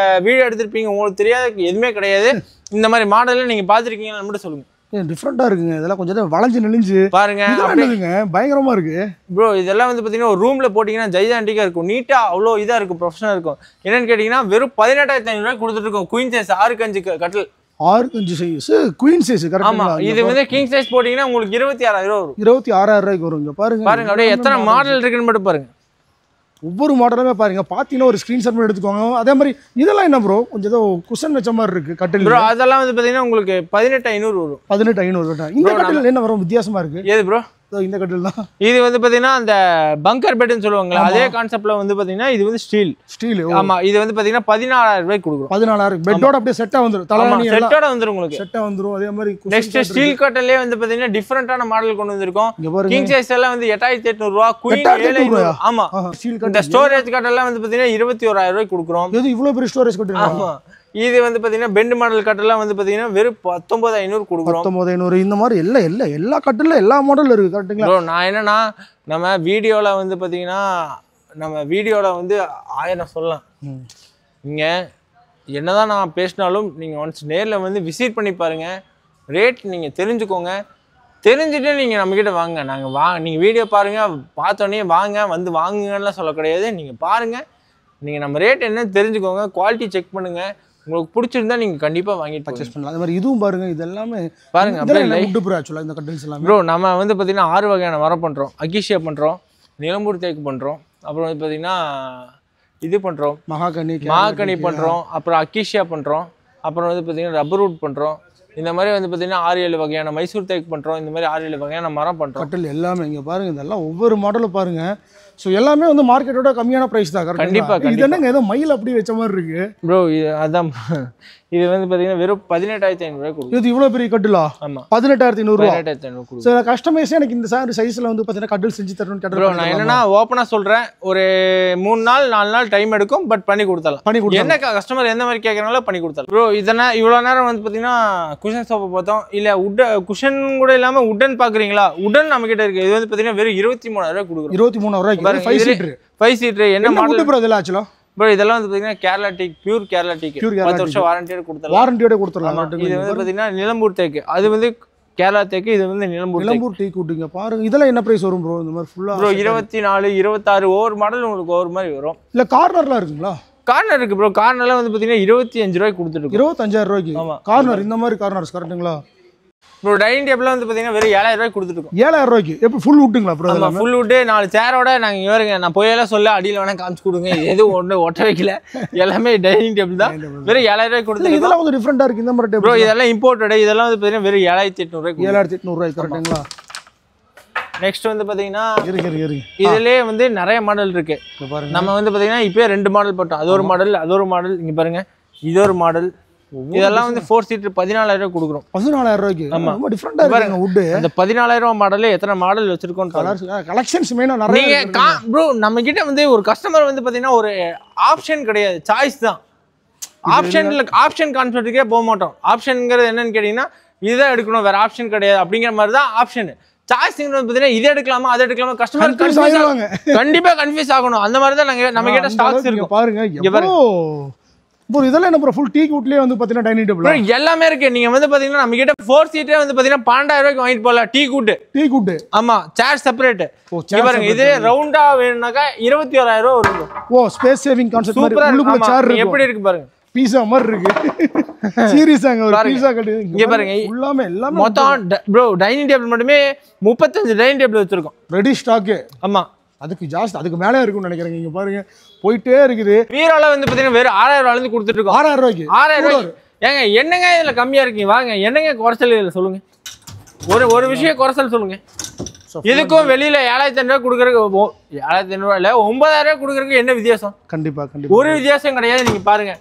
வீடியோ எடுத்திருப்பீங்க, உங்களுக்கு தெரியாத எதுவுமே கிடையாது. இந்த மாதிரி மாடல்ல நீங்க பாத்துருக்கீங்கன்னு மட்டும் சொல்லுங்க. டிஃப்ரெண்டா இருக்குங்க. இதெல்லாம் கொஞ்சம் வளைஞ்சு நெளிஞ்சு பாருங்க. அப்படிங்க பயங்கரமா இருக்கு ப்ரோ. இதெல்லாம் வந்து பாத்தீங்கன்னா ஒரு ரூம்ல போட்டீங்கன்னா ஜைஜாண்டிக்கா இருக்கும், நீட்டா அவ்வளோ இதா இருக்கும், ப்ரொஃபஷனல் இருக்கும். என்னன்னு கேட்டீங்கன்னா வெறும் 18,500 ரூபாய் கொடுத்துட்டு இருக்கோம். குயின் சைஸ் 6'5" கட்டில். 6'5" சைஸ் குயின் சைஸ். ஆமா. இது வந்து கிங் சைஸ் போட்டீங்கன்னா உங்களுக்கு 26,000 ரூபாய் வரும். 26,000 ரூபாய்க்கு வரும். இங்க பாருங்க அப்படியே எத்தனை மாடல் இருக்குன்னு மட்டும் பாருங்க. ஒவ்வொரு மாடலுமே பாருங்க. பாத்தீங்கன்னா ஒரு ஸ்கிரீன்ஷாட் எடுத்துக்கோங்க. அதே மாதிரி இதெல்லாம் என்ன ப்ரோ, கொஞ்சம் ஏதோ குஷன் வச்ச மாதிரி இருக்கு கட்டில் ப்ரோ. அதெல்லாம் வந்து பாத்தீங்கன்னா உங்களுக்கு 18,500 வரும். 18,500. இந்த கட்டில் என்ன வரும் வித்தியாசமா இருக்கு? ஏது ப்ரோ? இந்த கட்டில் தான். இது வந்து பாத்தீங்கன்னா அந்த பங்கர் பெட்னு சொல்லுவாங்கல்ல, அதே கான்செப்ட்ல வந்து பாத்தீங்கன்னா இது வந்து ஸ்டீல். ஆமா. இது வந்து பாத்தீங்கன்னா 14,000 ரூபாய்க்கு கொடுக்குறோம். 14,000 பெட்டோட அப்படியே செட்டா வந்துரும். தலைவாணி எல்லாம் செட்டோட வந்துரும் உங்களுக்கு. செட்டா வந்துரும். அதே மாதிரி நெக்ஸ்ட் ஸ்டீல் கட்டிலே வந்து பாத்தீங்கன்னா டிஃபரண்டான மாடல் கொண்டு வந்திருக்கோம். கிங் சைஸ் எல்லாம் வந்து 8,800 ரூபாய், குயின் 7,500. ஆமா. ஸ்டீல் இந்த ஸ்டோரேஜ் கட்டெல்லாம் வந்து பாத்தீங்கன்னா 21,000 ரூபாய்க்கு கொடுக்குறோம். இது இவ்வளவு பெரிய ஸ்டோரேஜ் கட்டில். ஆமா. இது வந்து பாத்தீங்கன்னா பெண்ட் மாடல் கட்டெல்லாம் வந்து பாத்தீங்கன்னா வெறும் 19,500 கொடுக்குறோம். 19,500. இந்த மாதிரி எல்லா கட்டில எல்லா மாடல் இருக்கு கரெக்ட்டுங்களா ப்ரோ? நான் என்னன்னா நம்ம வீடியோல வந்து பாத்தீங்கன்னா வந்து 1000 சொல்லலாம். நீங்க என்னதான் நான் பேசினாலும் நீங்க ஒன்ஸ் நேர்ல வந்து விசிட் பண்ணி பாருங்க. ரேட் நீங்க தெரிஞ்சுக்கோங்க. தெரிஞ்சுட்டு நீங்க நம்ம கிட்ட வாங்க. நீங்க வீடியோ பாருங்க, பார்த்தோன்னே வந்து வாங்குங்கன்னு சொல்ல கிடையாது. நீங்க பாருங்க, நீங்க நம்ம ரேட் என்னன்னு தெரிஞ்சுக்கோங்க, குவாலிட்டி செக் பண்ணுங்க. உங்களுக்கு பிடிச்சிருந்தா நீங்க கண்டிப்பா வாங்கிட்டு பர்ச்சேஸ் பண்ணலாம். அதே மாதிரி இதுவும் பாருங்க. இது எல்லாமே பாருங்க. அப்படியே வுட் ப்ரோ. ஆக்சுவலா இந்த கட்டில்ஸ் எல்லாம் ப்ரோ நம்ம வந்து பாத்தீங்கன்னா 6 வகையான மரம் பண்றோம். அக்கீஷியா பண்றோம், நிலம்பூர் தேக்கு பண்றோம், அப்புறம் வந்து பாத்தீங்கன்னா இது பண்றோம், மகாகனி பண்றோம், அப்புறம் அக்கீஷியா பண்றோம், அப்புறம் வந்து பாத்தீங்கன்னா ரப்பர் வுட் பண்றோம். இந்த மாதிரி வந்து பாத்தீங்கன்னா 6-7 வகையான மைசூர் தேக்கு பண்றோம். இந்த மாதிரி 6-7 வகையான மரம் பண்றோம். கட்டில் எல்லாமே இங்க பாருங்க. இதெல்லாம் ஒவ்வொரு மாடலும் பாருங்க. ஸோ எல்லாமே வந்து மார்க்கெட்டோட கம்மியான ப்ரைஸ் தான். கண்டிப்பா. இது என்னங்க ஏதோ மயில் அப்படி வச்ச மாதிரி இருக்கு ப்ரோ. அதான் இது வந்து பாத்தீங்கன்னா வெறும் 18,500 ரூபாய் கொடுக்கும். இது இவ்வளவு பெரிய கட்டிலா? ஆமா. 18,500 ரூபாய். 18,500 கொடுக்கும். சோ கஸ்டமைஸ் எனக்கு இந்த சைஸ்ல வந்து பாத்தீங்கன்னா கட்டில் செஞ்சு தரணும்னு கேட்டா ப்ரோ நான் என்னன்னா ஓபனா சொல்றேன், ஒரு 3 நாள் 4 நாள் டைம் எடுக்கும். பட் பண்ணி கொடுத்தலாம். என்ன கஸ்டமர் எந்த மாதிரி கேக்குறாங்களோ பண்ணி கொடுத்தலாம். ப்ரோ இதெல்லாம் இவ்வளவு நேரம் வந்து பாத்தீங்கன்னா குஷன் சோஃபா பார்த்தோம். இல்ல குஷன் கூட இல்லாம உட்டன் பாக்குறீங்களா? உட்டன் நம்ம கிட்ட இருக்கு. இது வந்து பாத்தீங்கன்னா வெறும் 23,000 ரூபாய் கொடுக்குறோம். 23,000 ரூபாய்க்கு 5 சீட்டர். என்ன மாடல் ப்ரோ இதெல்லாம் ஆக்சுவலா? ப்ரோ இதெல்லாம் வந்து பாத்தீங்கன்னா கேரளா டீக், பியூர் கேரளா டீக். 10 வருஷம் வாரண்டியோட கொடுத்துறலாம். இது வந்து பாத்தீங்கன்னா நிலம்பூர் தேக்கு. அது வந்து கேரளா தேக்கு. இது வந்து நிலம்பூர் டீக் கூட்டிங்க பாருங்க. இதெல்லாம் என்ன பிரைஸ் வரும் ப்ரோ? இந்த மாதிரி ஃபுல்லா ப்ரோ 24, 26 ஒவ்வொரு மாடல் உங்களுக்கு ஒவ்வொரு மாதிரி வரும். இல்ல கார்னர்லாம் இருக்குங்களா? கார்னர் இருக்கு ப்ரோ. கார்னர்லாம் வந்து பாத்தீங்கன்னா 25 ரூபாய்க்கு கொடுத்துட்டு 25,000 ரூபாய்க்கு. ஆமா. கார்னர் இந்த மாதிரி கார்னர்ஸ் கரெக்ட்டுங்களா ப்ரோ? டைனிங் டேபிள் வந்து பாத்தீங்கன்னா வெறும் 7,000 ரூபாய்க்கு கொடுத்துட்டு 7,000 ரூபாய்க்கு. எப்படி ஃபுல் வுட்டுங்களா ப்ரோ? ஆமா ஃபுல் வுட். 4 சேரோட நாங்க இங்க வருங்க. நான் போயெல்லாம் சொல்ல அடியில வேணா காமிச்சு கொடுங்க. எதுவும் ஒண்ணு ஒட்ட வைக்கல. எல்லாமே டைனிங் டேபிள் தான். வெறும் 7,000 ரூபாய்க்கு கொடுத்துட்டு. இதெல்லாம் வந்து டிஃபரெண்டா இருக்கு இந்த மாதிரி டேபிள். ப்ரோ இதெல்லாம் இம்போர்ட்டட். இதெல்லாம் வந்து பாத்தீங்கன்னா வெறும் 7,800 ரூபாய்க்கு. 7,800 ரூபாய்க்கு கரெக்ட்டுங்களா? நெக்ஸ்ட் வந்து பாத்தீங்கன்னா இருக்கு. இதுலயே வந்து நிறைய மாடல் இருக்கு. நம்ம வந்து பாத்தீங்கன்னா இப்போ 2 மாடல் போட்டோம். அது ஒரு மாடல். இங்க பாருங்க, இது ஒரு மாடல். இதெல்லாம் வந்து 4 சீட்டர் 14,000 ரூபாய் கொடுக்குறோம். 14,000 ரூபாய்க்கு. ரொம்ப டிஃபரெண்டா இருக்கு வுட். அந்த 14,000 ரூபாய் மாடல்ல எத்தனை மாடல் வச்சிருக்கோம். கலெக்ஷன்ஸ் மெயினா நிறைய. நீங்க ப்ரோ நம்ம கிட்ட வந்து ஒரு கஸ்டமர் வந்து பாத்தீங்கன்னா ஒரு ஆப்ஷன் கிடையாது, சாய்ஸ் தான். ஆப்ஷன் கான்செப்ட்டுக்கே போக மாட்டோம். ஆப்ஷன்ங்கிறது என்னன்னு கேட்டீங்கன்னா இதுதான் எடுக்கணும், வேற ஆப்ஷன் கிடையாது அப்படிங்கிற மாதிரி தான் ஆப்ஷன். சாய்ஸ்ங்கிறது பாத்தீங்கன்னா இதை எடுக்கலாமா அதை எடுக்கலாமா கஸ்டமர் கண்டிப்பா கன்ஃபியூஸ் ஆகணும். அந்த மாதிரி தான் நம்ம கிட்ட ஸ்டாக்ஸ் இருக்கு. பாருங்க ப்ரோ இதெல்லாம் என்ன ப்ரோ? ஃபுல் டீக் வுட்லயே வந்து பாத்தீங்கன்னா டைனிங் டேபிள் எல்லாமே இருக்கு. நீங்க வந்து பாத்தீங்கன்னா நம்ம கிட்ட 4 சீட்டே வந்து பாத்தீங்கன்னா 12,000 ரூபாய்க்கு வாங்கிட்டு போலாம். டீக் வுட். ஆமா. சேர் செப்பரேட். பாருங்க இது ரவுண்டா வேணும்னாக்கா 21,000 ரூபாய் வரும். ஓ ஸ்பேஸ் சேவிங் கான்செப்ட் மாதிரி உள்ளுக்குள்ள சேர் இருக்கு. எப்படி இருக்கு பாருங்க. பீஸா மாதிரி இருக்கு. சீரியஸாங்க ஒரு பீஸா கட்டு. இங்க பாருங்க எல்லாமே மொத்தம் ப்ரோ டைனிங் டேபிள் மட்டுமே 35 டைனிங் டேபிள் வச்சிருக்கோம். Ready stock. ஆமா. அதுக்கு ஜாஸ்தி அதுக்கு மேலே இருக்கும்னு நினைக்கிறேன். இங்க பாருங்க போயிட்டே இருக்குது. வீரோல வந்து பாத்தீங்கன்னா வெறும் 6,000 ரூபாயில இருந்து கொடுத்துட்டு இருக்கோம். 6,000 ரூபாய்க்கு. 6,000 ரூபாய்க்கு. ஏங்க என்னங்க இதுல கம்மியா இருக்கீங்க? வாங்க என்னங்க குறைச்சல் இதுல சொல்லுங்க. ஒரு விஷயம் குறைச்சல் சொல்லுங்க. இதுக்கும் வெளியில 7,500 ரூபாய் கொடுக்கறதுக்கு 7,500 ரூபாய் இல்ல 9,000 ரூபாய் கொடுக்கறதுக்கு என்ன வித்தியாசம்? கண்டிப்பா ஒரு வித்தியாசம் கிடையாது. நீங்க பாருங்க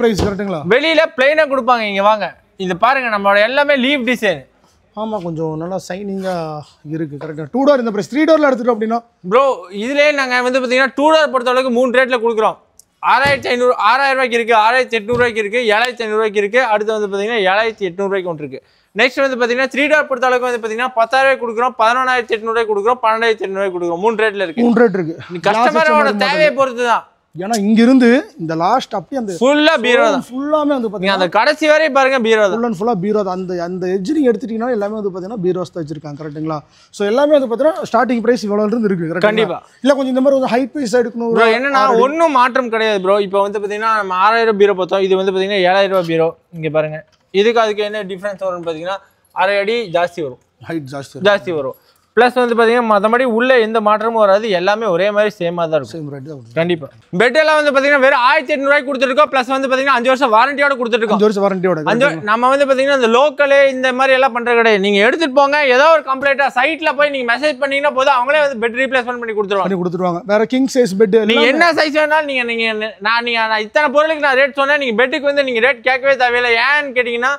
பிரைஸ் கரெக்ட்டுங்களா? வெளியில பிளைனா கொடுப்பாங்க. இங்க வாங்க இது பாருங்க நம்மளோட எல்லாமே லீஃப் டிசைன். ஆமா கொஞ்சம் நல்லா சைனிங்கா இருக்கு. கரெக்ட்டா 2 டோர் இந்த பிரைஸ் 3 டோர்ல எடுத்துட்டோம் அப்படினா ப்ரோ இதுலயே நாங்க வந்து பாத்தீங்கன்னா 2 டோர் பொறுத்த அளவுக்கு 3 ரேட்ல கொடுக்குறோம். 6500 6000 ரூபாய்க்கு இருக்கு, 6800 ரூபாய்க்கு இருக்கு, 7500 ரூபாய்க்கு இருக்கு. அடுத்து வந்து பாத்தீங்கன்னா 7800 ரூபாய்க்கு ஒன்று இருக்கு. நெக்ஸ்ட் வந்து பாத்தீங்கன்னா 3 டோர் பொறுத்த அளவுக்கு வந்து பாத்தீங்கன்னா 10000 ரூபாய்க்கு கொடுக்குறோம், 11800 ரூபாய்க்கு கொடுக்குறோம், 12800 ரூபாய்க்கு கொடுக்குறோம். 3 ரேட்ல இருக்கு. 3 ரேட் இருக்கு. கஸ்டமரோட தேவையை பொறுத்து தான். ஏன்னா இங்க இருந்து இந்த லாஸ்ட் அப்படியே அந்த ஃபுல்லா பீரோ தான். ஃபுல்லாமே வந்து பாத்தீங்கன்னா அந்த கடைசி வரை பாருங்க பீரோ தான். ஃபுல் அண்ட் ஃபுல்லா பீரோ தான். அந்த எட்ஜ் நீங்க எடுத்துட்டீங்கன்னா எல்லாமே வந்து பாத்தீங்கன்னா பீரோஸ் தான் வச்சிருக்காங்க. கரெக்ட்டுங்களா? சோ எல்லாமே வந்து பாத்தீங்கன்னா ஸ்டார்டிங் பிரைஸ் இவ்வளவு இருந்து இருக்கு. கண்டிப்பா. இல்ல கொஞ்சம் இந்த மாதிரி வந்து ஹை பிரைஸ் எடுக்கணும் ப்ரோ. என்னன்னா ஒன்னும் மாற்றம் கிடையாது ப்ரோ. இப்போ வந்து பாத்தீங்கன்னா நம்ம 6000 பீரோ பார்த்தோம், இது வந்து பாத்தீங்கன்னா 7000 ரூபாய் பீரோ. இங்க பாருங்க, இதுக்கு அதுக்கு என்ன டிஃபரன்ஸ் வரும்னு பாத்தீங்கன்னா 1/2 அடி ஜாஸ்தி வரும், ஹைட் ஜாஸ்தி வரும். ப்ளஸ் வந்து பாத்தீங்கன்னா மற்றபடி உள்ள எந்த மாற்றமும் வராது, எல்லாமே ஒரே மாதிரி சேமா தான் இருக்கும். சேம் ரேட் தான். கண்டிப்பா. பெட் எல்லாம் வந்து பாத்தீங்கன்னா வெறும் 1800 ரூபாய்க்கு கொடுத்துருக்கோம். ப்ளஸ் வந்து பாத்தீங்கன்னா 5 வருஷம் வாரண்டியோட கொடுத்துருக்கோம். 5 வருஷம் வாரண்டியோட. நம்ம வந்து பாத்தீங்கன்னா இந்த லோக்கல் இந்த மாதிரி எல்லாம் பண்றது கிடையாது. நீங்க எடுத்துட்டு போங்க, ஏதோ ஒரு கம்ப்ளைண்டா சைட்ல போய் நீங்க மெசேஜ் பண்ணீங்கன்னா போதும், அவங்களே வந்து பெட் ரீப்ளேஸ்மென்ட் பண்ணி கொடுத்துருவாங்க. வேற கிங் சைஸ் பெட் நீங்க என்ன சைஸ் வேணாலும் நீங்க நான் இத்தனை பொருளுக்கு நான் ரேட் சொன்னேன், நீங்க பெட்டுக்கு வந்து நீங்க ரேட் கேட்கவே தேவையில்லை. ஏன்னு கேட்டீங்கன்னா,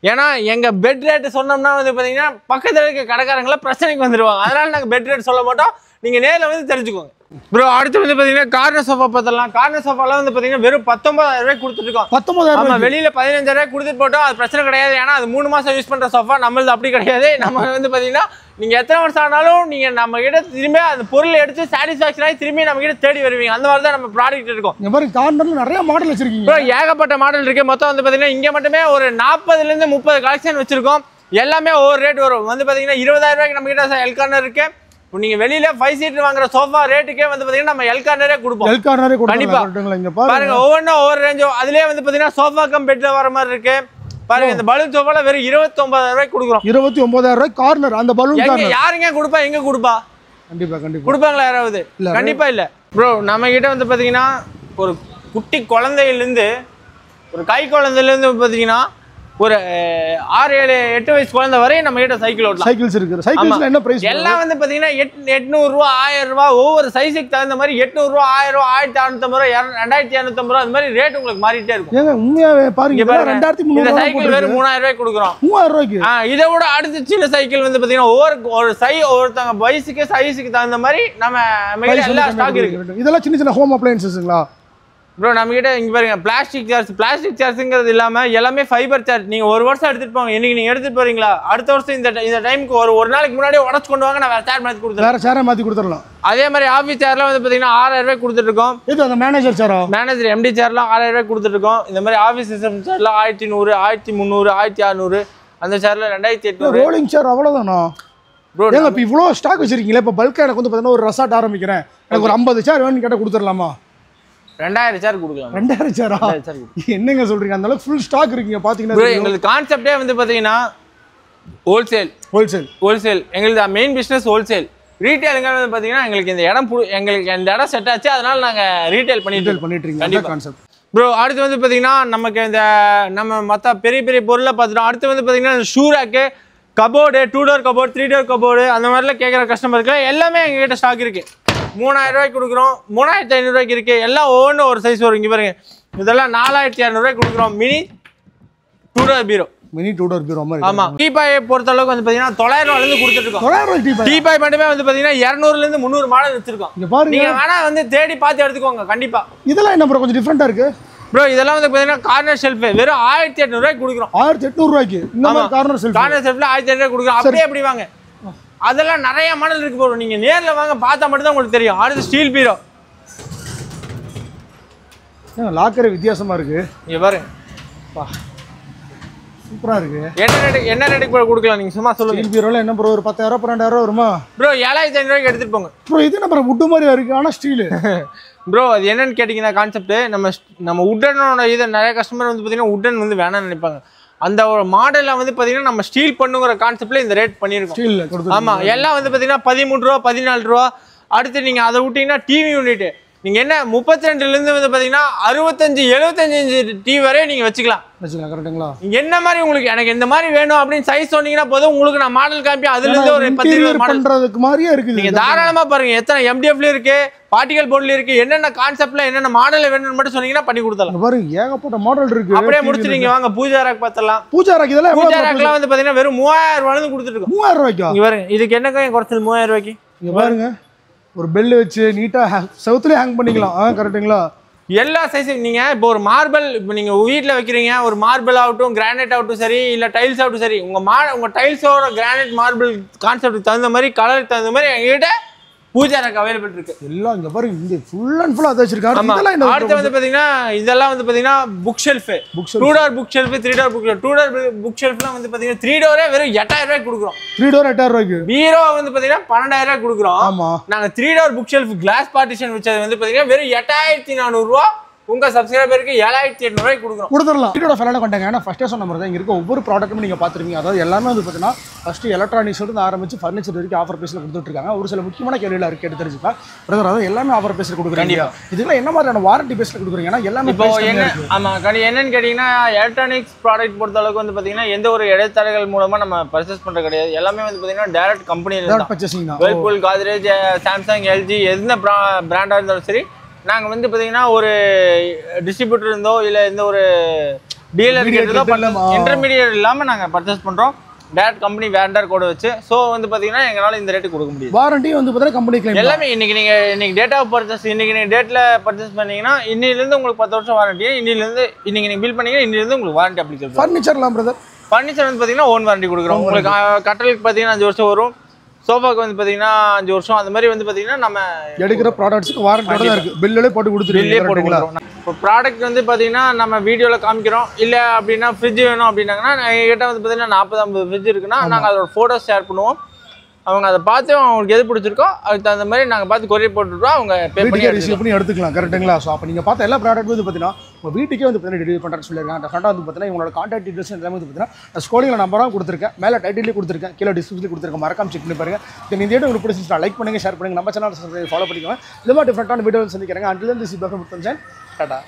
ஏன்னா எங்க பெட் ரேட் சொன்னோம்னா வந்து பாத்தீங்கன்னா பக்கத்துல இருக்க கடைக்காரங்கள பிரச்சனைக்கு வந்துருவாங்க. அதனால நாங்க பெட் ரேட் சொல்ல மாட்டோம், நீங்க நேர்ல வந்து தெரிஞ்சுக்கோங்க. ப்ரோ அடுத்து வந்து பாத்தீங்கன்னா கார்னர் சோஃபா பார்த்தலாம். கார்னர் சோஃபாலாம் வந்து பாத்தீங்கன்னா வெறும் 19000 ரூபாய்க்கு கொடுத்துட்டு இருக்கோம். 19000. ஆமா, வெளியில 15000 ரூபாய்க்கு கொடுத்துட்டு போட்டோம், அது பிரச்சனை கிடையாது. ஏன்னா அது 3 மாசம் யூஸ் பண்ற சோஃபா, நம்மளது அப்படி கிடையாது. நம்ம வந்து பாத்தீங்கன்னா நீங்க எத்தனை வருஷம் ஆனாலும் நீங்க நம்ம கிட்ட திரும்பி அந்த பொருளை எடுத்து சாட்டிஸ்ஃபேக்ஷன் ஆகி திரும்பி நம்ம கிட்ட தேடி வருவீங்க. அந்த மாதிரி தான் நம்ம ப்ராடக்ட் இருக்கும். இந்த மாதிரி கார்னர்ல நிறைய மாடல் வச்சிருக்கீங்க. ப்ரோ ஏகப்பட்ட மாடல் இருக்கு. மொத்தம் வந்து பாத்தீங்கன்னா இங்க மட்டுமே ஒரு 40ல இருந்து 30 கலெக்ஷன் வச்சிருக்கோம். எல்லாமே ஒவ்வொரு ரேட் வரும். வந்து பாத்தீங்கன்னா 20000 ரூபாய்க்கு நம்ம கிட்ட எல் கார்னர் இருக்கு. நீங்க வெளியில 5 சீட் வாங்குற சோஃபா ரேட்டுக்கே வந்து பாத்தீங்கன்னா நம்ம எல் கார்னரே கொடுப்போம். எல் கார்னரே கொடுப்போம். கண்டிப்பா. இங்க பாருங்க ஒவ்வொன்றும் ஒவ்வொரு ரேஞ்சோ. அதுலயே வந்து பாத்தீங்கன்னா சோஃபா கம் பெட்ல வர மாதிரி இருக்கு. பாருங்க இந்த பலூன் சோஃபால வெறும் 29000 ரூபாய்க்கு கொடுக்குறோம். 29000 ரூபாய் கார்னர். அந்த பலூன் கார்னர் யாருங்க கொடுப்பா? எங்க கொடுப்பா? கண்டிப்பா கொடுப்பாங்களா யாராவது? கண்டிப்பா இல்ல ப்ரோ. நம்ம கிட்ட வந்து பாத்தீங்கன்னா ஒரு குட்டி குழந்தையில இருந்து ஒரு கை குழந்தையில இருந்து பாத்தீங்கன்னா ஒரு 6, 7, 8 வயசு குழந்தை வரை நம்ம கிட்ட சைக்கிள் ஓட்டலாம். சைக்கிள்ஸ் இருக்கு. சைக்கிள்ஸ்ல என்ன பிரைஸ்? எல்லாம் வந்து பாத்தீங்கன்னா 800 ரூபா, 1000 ரூபா, ஒவ்வொரு சைஸுக்கு தகுந்த மாதிரி 800 ரூபா, 1000 ரூபா, 1650 ரூபா, 2250 ரூபா, அந்த மாதிரி ரேட் உங்களுக்கு மாறிட்டே இருக்கும். ஏங்க உண்மையாவே பாருங்க, 2300 இந்த சைக்கிள் வெறும் 3000 ரூபாய்க்கு கொடுக்குறோம். 3000 ரூபாய்க்கு. இதை விட அடுத்த சின்ன சைக்கிள் வந்து பாத்தீங்கன்னா ஒருத்தங்க வயசுக்கு சைஸுக்கு தகுந்த மாதிரி நம்ம எல்லா ஸ்டாக் இருக்கு. இதெல்லாம் சின்ன சின்ன ஹோம் அப்ளையன்சஸ்ங்களா ப்ரோ? நம்ம கிட்ட இங்க பாருங்க பிளாஸ்டிக் சார்ஜ்ங்கிறது இல்லாம எல்லாமே ஃபைபர் சார்ஜ். நீங்க ஒரு வருஷம் எடுத்துட்டு போங்க. இன்னைக்கு நீங்க எடுத்துட்டு போறீங்களா, அடுத்த வருஷம் இந்த டைமுக்கு ஒரு நாளைக்கு முன்னாடியே உடச்சு கொண்டு வாங்க, நான் வேற சேர் மாத்தி கொடுத்துறேன். வேற சேரை மாத்தி கொடுத்துடலாம். அதே மாதிரி ஆஃபீஸ் சேர்லாம் வந்து பாத்தீங்கன்னா 6000 ரூபாய்க்கு கொடுத்துட்டு இருக்கோம். இது அந்த மேனேஜர் சேரா, மேனேஜர் எம்டி சேர்லாம் 6000 ரூபாய்க்கு கொடுத்துட்டு இருக்கோம். இந்த மாதிரி ஆஃபீஸ் சிஸ்டம் சேர்லாம் 1100, 1300, 1600, அந்த சேர்ல 2800. ரோலிங் சேர் அவ்வளவுதானா ப்ரோ? ஏங்க இப்ப இவ்ளோ ஸ்டாக் வச்சிருக்கீங்களா? இப்ப பல்கா எனக்கு வந்து பாத்தீங்கன்னா ஒரு ரெசார்ட் ஆரம்பிக்கிறேன், எனக்கு ஒரு 50 சேர் வேணும்னு கேட்டா கொடுத்துடலாமா? 2000 சேர் கொடுக்கலாம். 2000 சேரா? என்னங்க சொல்றீங்க? அந்த அளவுக்கு ஃபுல் ஸ்டாக் இருக்கீங்க பாத்தீங்கன்னா. எங்களுக்கு கான்செப்டே வந்து பாத்தீங்கன்னா ஹோல்சேல். எங்களுக்கு மெயின் பிசினஸ் ஹோல்சேல். ரீட்டைலுங்க வந்து பாத்தீங்கன்னா எங்களுக்கு இந்த இடம் செட் ஆச்சு, அதனால நாங்க ரீட்டைல் பண்ணிட்டு இருக்கோம். கான்செப்ட் ப்ரோ அடுத்து வந்து பாத்தீங்கன்னா நமக்கு இந்த நம்ம மற்ற பெரிய பெரிய பொருளை பார்த்துட்டோம். அடுத்து வந்து பாத்தீங்கன்னா shoe rack, cupboard, 2 door cupboard, 3 door cupboard, அந்த மாதிரிலாம் கேட்குற கஸ்டமருக்கு எல்லாமே எங்ககிட்ட ஸ்டாக் இருக்கு. 3000 ரூபாய்க்கு கொடுக்குறோம், 3500 ரூபாய்க்கு இருக்கு. எல்லாம் ஒவ்வொன்றும் ஒரு சைஸ் வரும். இங்க பாருங்க, இதெல்லாம் 4200 ரூபாய்க்கு கொடுக்குறோம். மினி 2 டோர் பீரோ. ஆமா, டீபாயை பொறுத்த அளவுக்கு வந்து பாத்தீங்கன்னா 900 ரூபாயில இருந்து கொடுத்துட்டு இருக்கோம். டீபாய் மட்டுமே வந்து பாத்தீங்கன்னா 200ல இருந்து 300 மாடல் வச்சிருக்கோம். நீங்க வேணா வந்து தேடி பார்த்து எடுத்துக்கோங்க. கண்டிப்பா. இதெல்லாம் என்ன ப்ரோ கொஞ்சம் டிஃபரெண்டா இருக்கு ப்ரோ? இதெல்லாம் வந்து பாத்தீங்கன்னா கார்னர் ஷெல்ஃப் வெறும் 1800 ரூபாய்க்கு கொடுக்குறோம். 1800 ரூபாய்க்கு இந்த மாதிரி கார்னர் ஷெல்ஃப்ல 1800 ரூபாய் கொடுக்குறோம். அப்படியே எப்படி வாங்க, அதெல்லாம் நிறைய மாடல் இருக்கு ப்ரோ. நீங்க நேர்ல வாங்க, பார்த்தா மட்டும் தான் உங்களுக்கு தெரியும். அடுத்து ஸ்டீல் பீரோ. லாக்கரே வித்தியாசமா இருக்கு. இங்க பாருங்க, சூப்பரா இருக்கு. என்ன ரேட்டுக்கு கொடுக்கலாம் நீங்க சும்மா சொல்லுங்க. ஸ்டீல் பீரோல என்ன ப்ரோ ஒரு 10000 12,000 வருமா ப்ரோ? 7500 ரூபாய்க்கு எடுத்துட்டு போங்க ப்ரோ. இது என்ன ப்ரோ வுட் மாதிரி இருக்கு ஆனா ஸ்டீல் ப்ரோ. அது என்னன்னு கேட்டீங்கன்னா கான்செப்ட், நம்ம உட்டனோட இது நிறைய கஸ்டமர் வந்து பாத்தீங்கன்னா உட்டன் வந்து வேணாம்னு நினைப்பாங்க. அந்த ஒரு மாடல்ல வந்து பாத்தீங்கன்னா நம்ம ஸ்டீல் பண்ணுங்கிற கான்செப்ட்ல இந்த ரேட் பண்ணிருக்கோம். ஆமா, எல்லாம் வந்து பாத்தீங்கன்னா 13 ரூபா, 14 ரூபா. அடுத்து நீங்க அதை விட்டீங்கன்னா டிவி யூனிட் நீங்க என்ன 32ல இருந்து வந்து பாத்தீங்கன்னா 65, 75 டிவி வரை நீங்க வச்சுக்கலாம். கரெக்ட்டுங்களா? என்ன மாதிரி உங்களுக்கு எனக்கு இந்த மாதிரி வேணும் அப்படின்னு சைஸ் சொன்னீங்கன்னா போதும், உங்களுக்கு நான் மாடல் காப்பி அதுல இருந்து ஒரு 10-20 மாடல் பண்றதுக்கு மாதிரியே இருக்கு. நீங்க தாராளமா பாருங்க, எத்தனை எம்டிஎஃப்ல இருக்கு, பார்ட்டிகல் போர்ட்ல இருக்கு, என்னென்ன கான்செப்ட்ல என்னென்ன மாடல் வேணும்னு மட்டும் சொன்னீங்கன்னா பண்ணி கொடுத்தலாம். பாருங்க ஏகப்பட்ட மாடல் இருக்கு. அப்படியே முடிச்சிட்டீங்க. வாங்க பூஜா ரேக் பார்த்தலாம். பூஜா ரேக் இதெல்லாம் பூஜா ரேக்லாம் வந்து பாத்தீங்கன்னா வெறும் 3000 ரூபாயில கொடுத்துட்டு இருக்கோம். 3000 ரூபாய்க்கு இங்க பாருங்க, இதுக்கு என்னங்க குறைச்சல் 3000 ரூபாய்க்கு. இங்க பாருங்க, ஒரு பெல் வச்சு நீட்டா செவுத்துலயே ஹேங் பண்ணிக்கலாம். கரெக்ட்டுங்களா? எல்லா சைஸும் நீங்கள் இப்போ ஒரு மார்பிள் இப்போ நீங்கள் வீட்டில் வைக்கிறீங்க, ஒரு மார்பிள் ஆகட்டும், கிரானைட் ஆகட்டும் சரி, இல்லை டைல்ஸ் ஆகட்டும் சரி, உங்கள் டைல்ஸோட கிரானைட் மார்பிள் கான்செப்ட்டுக்கு தகுந்த மாதிரி, கலருக்கு தகுந்த மாதிரி எங்ககிட்ட பூஜா ரேக் அவைலபிள் இருக்கு. எல்லாம் இங்க பாருங்க, இங்க ஃபுல் அண்ட் ஃபுல் அதை வச்சிருக்காங்க. அடுத்து வந்து பாத்தீங்கன்னா இதெல்லாம் வந்து பாத்தீங்கன்னா bookshelf, 2 door book shelf, 3 door book shelf. 2 door book ஷெல்ஃப்லாம் வந்து பாத்தீங்கன்னா 3 டோரே வெறும் 8000 ரூபாய்க்கு கொடுக்குறோம். 3 டோர் 8000 ரூபாய்க்கு. பீரோ வந்து பாத்தீங்கன்னா 12000 ரூபாய்க்கு கொடுக்குறோம். ஆமா, நாங்க 3 door book shelf glass partition வச்சது வந்து பாத்தீங்கன்னா வெறும் 8400 ரூபாய். உங்க சப்ஸ்கிரைபருக்கு 7800 ரூபாய்க்கு கொடுக்குறோம். கொடுத்துடலாம். வீடியோட ஃபைனலாக கொண்டாங்க. ஏன்னா ஃபர்ஸ்டே சொன்ன மாதிரி தான் இங்கே இருக்க ஒவ்வொரு ப்ராடக்ட்டும் நீங்கள் பார்த்துருப்பீங்க. அதாவது எல்லாமே வந்து பார்த்தீங்கன்னா ஃபஸ்ட்டு எலக்ட்ரானிக்ஸ்லேருந்து ஆரம்பிச்சு ஃபர்னிச்சர் வரைக்கும் ஆஃபர் பேஸில் கொடுத்துட்ருக்காங்க. ஒரு சில முக்கியமான கேள்வியில் இருக்குது, கேட்டு தெரிஞ்சுக்கலாம். பிரதர் அதாவது எல்லாமே ஆஃபர் பேஸில் கொடுக்குறீங்க. இதெல்லாம் என்ன மாதிரியான வாரண்டி பேஸில் கொடுக்குறீங்க? ஏன்னா எல்லாமே இப்போ என்ன என்னன்னு கேட்டிங்கன்னா எலக்ட்ரானிக்ஸ் ப்ராடக்ட் பொறுத்த அளவுக்கு வந்து பார்த்தீங்கன்னா எந்த ஒரு இடைத்தரகர்கள் மூலமாக நம்ம பர்ச்சேஸ் பண்ணுறது கிடையாது. எல்லாமே வந்து பார்த்தீங்கன்னா டேரக்ட் கம்பெனியில் பர்ச்சேசிங் தான். வேர்ல்பூல், காத்ரேஜ், சாம்சங், எல்ஜி எந்த பிராண்டாக இருந்தாலும் சரி, நாங்கள் வந்து பார்த்தீங்கன்னா ஒரு டிஸ்ட்ரிபியூட்டர் இருந்தோ இல்லை எந்த ஒரு டீலர் கேட்டதோ இன்டர்மீடியட் இல்லாமல் நாங்கள் பர்ச்சேஸ் பண்ணுறோம். டேரக்ட் கம்பெனி வேண்டர் கோட் வச்சு. ஸோ வந்து பார்த்தீங்கன்னா எங்களால் இந்த ரேட்டு கொடுக்க முடியும். வாரண்டி வந்து பார்த்தீங்கன்னா கம்பெனி கிளைம் எல்லாமே இன்னைக்கு டேட் ஆஃப் பர்ச்சேஸ் இன்னைக்கு நீங்கள் டேட்டில் பர்ச்சேஸ் பண்ணீங்கன்னா இன்னிலேருந்து உங்களுக்கு 10 வருஷம் வாரண்டி. இன்னைக்கு நீங்கள் பில் பண்ணீங்கன்னா இன்னிலேருந்து உங்களுக்கு வாரண்டி அப்ளிகேஷன். ஃபர்னிச்சர்லாம் பிரதர், ஃபர்னிச்சர் வந்து பார்த்தீங்கன்னா ஓன் வாரண்டி கொடுக்குறோம். உங்களுக்கு கட்டலுக்கு பார்த்தீங்கன்னா 5 வருஷம் வரும், சோஃபாக்கு வந்து பார்த்தீங்கன்னா 5 வருஷம். அந்த மாதிரி வந்து பார்த்தீங்கன்னா நம்ம எடுக்கிற ப்ராடக்ட்ஸ்க்கு வாரண்டியோட தான் இருக்குது. பில்லே போட்டு கொடுத்துருவீங்க. இப்போ ப்ராடக்ட் வந்து பார்த்தீங்கன்னா நம்ம வீடியோவில் காமிக்கிறோம். இல்லை அப்படின்னா ஃப்ரிட்ஜ் வேணும் அப்படின்னாங்கன்னா எங்ககிட்ட வந்து பார்த்தீங்கன்னா 40-50 ஃப்ரிட்ஜ் இருக்குன்னா நாங்கள் அதோட ஃபோட்டோஸ் ஷேர் பண்ணுவோம். அவங்க அதை பார்த்து அவங்களுக்கு எது பிடிச்சிருக்கோ அதுக்கு தகுந்த மாதிரி நாங்கள் பார்த்து கொரியர் போட்டுருவோம். அவங்க பே பண்ணி ரிசீவ் பண்ணி எடுத்துக்கலாம். கரெக்டுங்களா? ஸோ அப்போ நீங்கள் பார்த்த எல்லா ப்ராடக்ட் வந்து பார்த்தீங்கன்னா உங்கள் வீட்டுக்கே வந்து பார்த்தீங்கன்னா டெலிவரி பண்ணுறேன்னு சொல்லியிருக்காங்க. டெஃபரெண்டாக வந்து பார்த்தீங்கன்னா உங்களோட கான்டாக்ட் டீடைல்ஸ் எல்லாமே வந்து பார்த்தீங்கன்னா நான் ஸ்க்ரோலிங்கில் நம்பராக கொடுத்துருக்கேன், மேலே டைட்டிலே கொடுத்துருக்கேன், கீழே டிஸ்கிரிப்ஷனில் கொடுத்துருக்கேன். மறக்காம செக் பண்ணி பாருங்க. இந்த வீடியோ உங்களுக்கு பிடிச்சிருந்தா லைக் பண்ணுங்கள், ஷேர் பண்ணுங்கள், நம்ம சேனல் ஃபாலோ பண்ணிக்கோங்க. இந்த மாதிரி டிஃப்ரெண்டான வீடியோ சந்திக்கிறேங்க. Until this is Tata.